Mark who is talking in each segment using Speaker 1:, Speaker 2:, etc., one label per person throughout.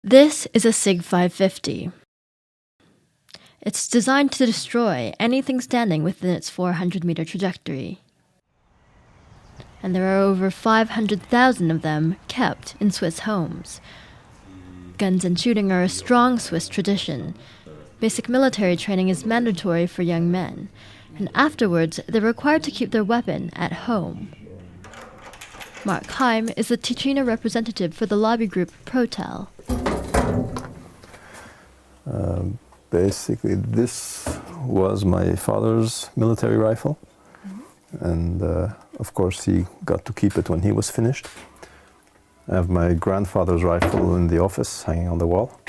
Speaker 1: This is a SIG 550. It's designed to destroy anything standing within its 400-meter trajectory. And there are over 500,000 of them kept in Swiss homes. Guns and shooting are a strong Swiss tradition. Basic military training is mandatory for young men, and afterwards they're required to keep their weapon at home. Mark Heim is the Ticino representative for the lobby group Protel.
Speaker 2: Basically, this was my father's military rifle, and of course he got to keep it when he was finished. I have my grandfather's rifle in the office, hanging on the wall.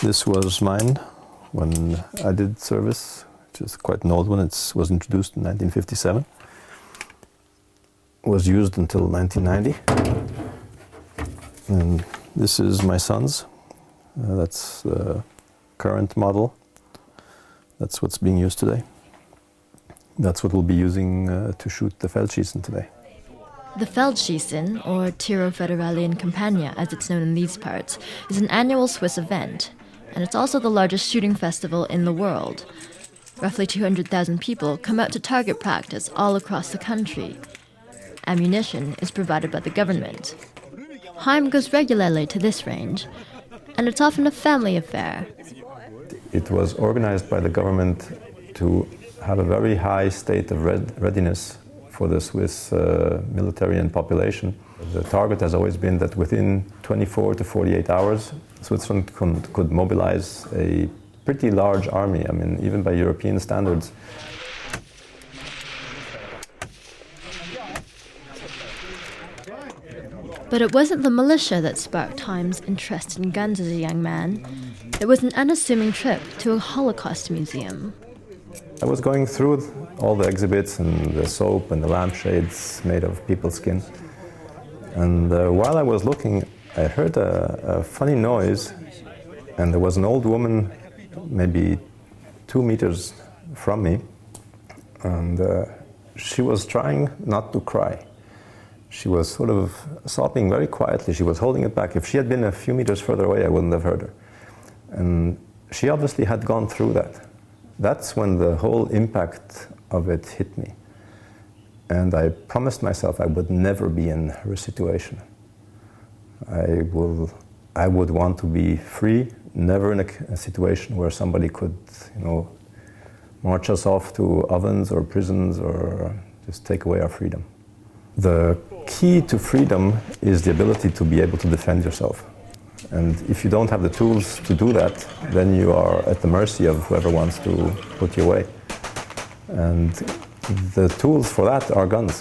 Speaker 2: This was mine when I did service, which is quite an old one. It was introduced in 1957. Was used until 1990. And this is my son's. That's the current model. That's what's being used today. That's what we'll be using to shoot the Feldschießen today.
Speaker 1: The Feldschießen, or Tiro Federale in Campagna as it's known in these parts, is an annual Swiss event, and it's also the largest shooting festival in the world. Roughly 200,000 people come out to target practice all across the country. Ammunition is provided by the government. Heim goes regularly to this range, and it's often a family affair.
Speaker 2: It was organized by the government to have a very high state of readiness for the Swiss military and population. The target has always been that within 24 to 48 hours, Switzerland could mobilize a pretty large army, I mean, even by European standards.
Speaker 1: But it wasn't the militia that sparked Heim's interest in guns as a young man. It was an unassuming trip to a Holocaust museum.
Speaker 2: I was going through all the exhibits and the soap and the lampshades made of people's skin. And while I was looking, I heard a funny noise, and there was an old woman maybe 2 meters from me, and she was trying not to cry. She was sort of sobbing very quietly. She was holding it back. If she had been a few meters further away, I wouldn't have heard her. And she obviously had gone through that. That's when the whole impact of it hit me. And I promised myself I would never be in her situation. I would want to be free, never in a situation where somebody could, march us off to ovens or prisons or just take away our freedom. The key to freedom is the ability to be able to defend yourself. And if you don't have the tools to do that, then you are at the mercy of whoever wants to put you away. And the tools for that are guns.